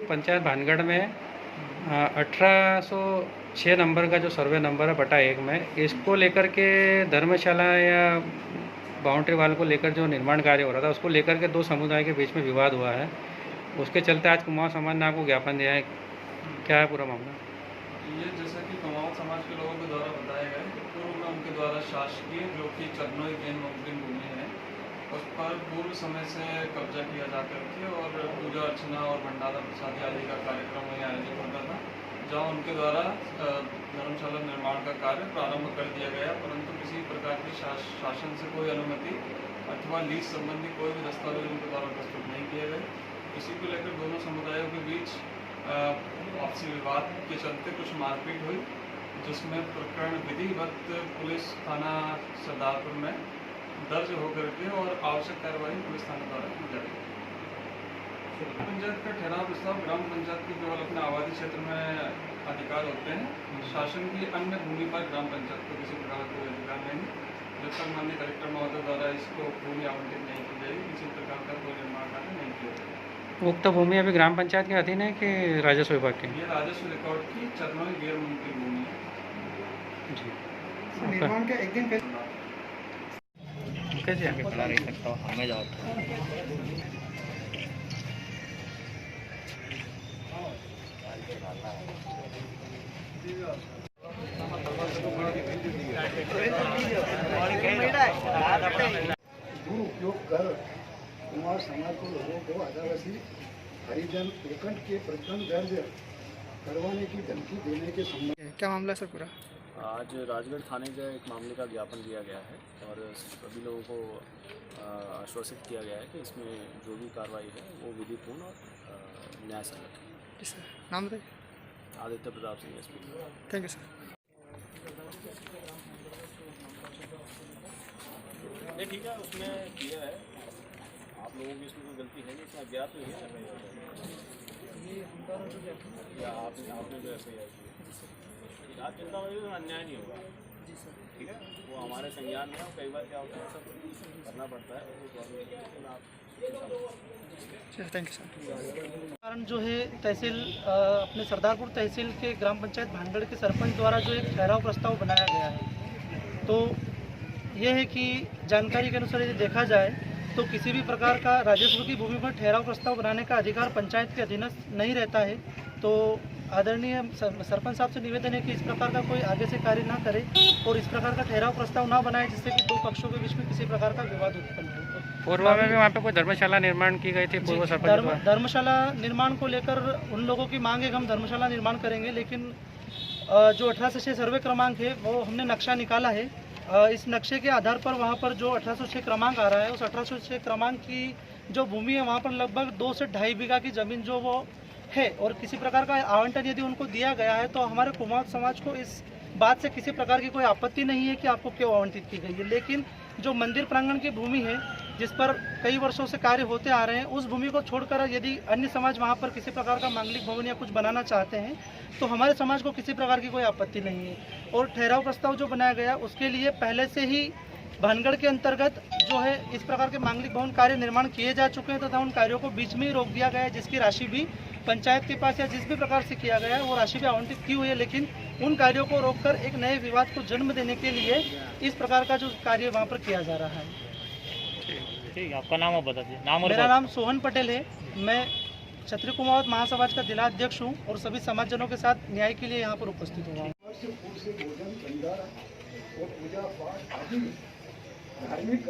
पंचायत भानगढ़ में 1806 नंबर का जो सर्वे नंबर है बटा 1 में, इसको लेकर के धर्मशाला या बाउंड्री वाल को लेकर जो निर्माण कार्य हो रहा था, उसको लेकर के दो समुदाय के बीच में विवाद हुआ है। उसके चलते आज कुमाऊं समाज ने आपको ज्ञापन दिया है। क्या है पूरा मामला? ये जैसा कि कुमाऊं समाज के लोगों के द्वारा बताया गया कि पूर्व में उनके द्वारा शासकीय जो कि चरनोई जैन मुस्लिम भूमि है, उस पर पूर्व समय से कब्जा किया जा करके और पूजा अर्चना और भंडारा प्रसादी आदि का कार्यक्रम वहीं आयोजित होता था, जहाँ उनके द्वारा धर्मशाला निर्माण का कार्य प्रारंभ कर दिया गया, परंतु किसी प्रकार की शासन से कोई अनुमति अथवा लीज संबंधी कोई भी दस्तावेज उनके द्वारा प्रस्तुत नहीं किए गए। इसी को लेकर दोनों समुदायों के बीच आपसी विवाद के चलते कुछ मारपीट हुई, जिसमें प्रकरण विधिवत पुलिस थाना सरदारपुर में दर्ज होकर के और आवश्यक कार्रवाई पुलिस थाना द्वारा की जाएगी। पंचायत का ठहराव प्रस्ताव ग्राम पंचायत के केवल अपने आबादी क्षेत्र में अधिकार होते हैं। शासन की अन्य भूमि पर ग्राम पंचायत को किसी प्रकार का कोई अधिकार नहीं है, जब तक माननीय कलेक्टर महोदय द्वारा इसको भूमि आवंटित नहीं की जाएगी, किसी प्रकार का कोई निर्माण कार्य नहीं किया जाएगा। उक्त भूमि अभी ग्राम पंचायत के अधीन है कि राजस्व विभाग की? ये राजस्व रिकॉर्ड की चरनोई गैर मुल्की भूमि है जी। निर्माण का एक दिन पहले कैसे आगे बना नहीं सकता हूँ, हमें जाओ। दुरुपयोग कर कुमार समाज को लोगों को आदिवासी हरिजन प्रखंड के प्रकरण दर्ज करवाने की धमकी देने के संबंध क्या मामला सर पूरा? आज राजगढ़ थाने के एक मामले का ज्ञापन दिया गया है और सभी लोगों को आश्वासित किया गया है कि इसमें जो भी कार्रवाई है वो विधिपूर्ण और न्याय संगत है। जी सर, नाम बताइए। Aditya Pratap Singh SP. Thank you sir. नहीं ठीक है, उसमें किया है, आप लोगों की इसमें कोई गलती है नहीं, इसमें अज्ञात तो है या आपने जो एफ आई आर की आप चिंता करिए, तो अन्याय नहीं होगा। ठीक है, वो हमारे संज्ञान में है। कई बार क्या होता है, सब करना पड़ता है। Thank you sir. कारण जो है तहसील अपने सरदारपुर तहसील के ग्राम पंचायत भानगढ़ के सरपंच द्वारा जो एक ठहराव प्रस्ताव बनाया गया है, तो ये है कि जानकारी के अनुसार यदि देखा जाए तो किसी भी प्रकार का राजस्व की भूमि पर ठहराव प्रस्ताव बनाने का अधिकार पंचायत के अधीनस्थ नहीं रहता है। तो आदरणीय सरपंच साहब से निवेदन है कि इस प्रकार का कोई आगे से कार्य ना करे और इस प्रकार का ठहराव प्रस्ताव ना बनाए, जिससे कि दो पक्षों के बीच में किसी प्रकार का विवाद उत्पन्न हो। पूर्व में भी वहाँ पे कोई धर्मशाला निर्माण की गई थी पूर्व सरपंच? धर्मशाला निर्माण को लेकर उन लोगों की मांग है कि हम धर्मशाला निर्माण करेंगे, लेकिन जो 1806 सर्वे क्रमांक है वो हमने नक्शा निकाला है। इस नक्शे के आधार पर वहाँ पर जो 1806 क्रमांक आ रहा है, उस 1806 क्रमांक की जो भूमि है वहाँ पर लगभग 2 से 2.5 बीघा की ज़मीन जो वो है, और किसी प्रकार का आवंटन यदि उनको दिया गया है तो हमारे कुमाऊं समाज को इस बात से किसी प्रकार की कोई आपत्ति नहीं है कि आपको क्यों आवंटित की गई है। लेकिन जो मंदिर प्रांगण की भूमि है, जिस पर कई वर्षों से कार्य होते आ रहे हैं, उस भूमि को छोड़कर यदि अन्य समाज वहाँ पर किसी प्रकार का मांगलिक भवन या कुछ बनाना चाहते हैं तो हमारे समाज को किसी प्रकार की कोई आपत्ति नहीं है। और ठहराव प्रस्ताव जो बनाया गया उसके लिए पहले से ही भानगढ़ के अंतर्गत जो है इस प्रकार के मांगलिक भवन कार्य निर्माण किए जा चुके हैं तथा उन कार्यों को बीच में ही रोक दिया गया है, जिसकी राशि भी पंचायत के पास या जिस भी प्रकार से किया गया है वो राशि भी आवंटित की हुई है। लेकिन उन कार्यों को रोककर एक नए विवाद को जन्म देने के लिए इस प्रकार का जो कार्य वहाँ पर किया जा रहा है। ठीक, आपका नाम आप बता दीजिए। नाम और मेरा नाम सोहन पटेल है। मैं क्षत्रिय कुमाऊं महासमाज का जिलाध्यक्ष हूँ और सभी समाजजनों के साथ न्याय के लिए यहाँ पर उपस्थित हुआ हूँ। भोजन, भंडारा और पूजा पाठ आदि धार्मिक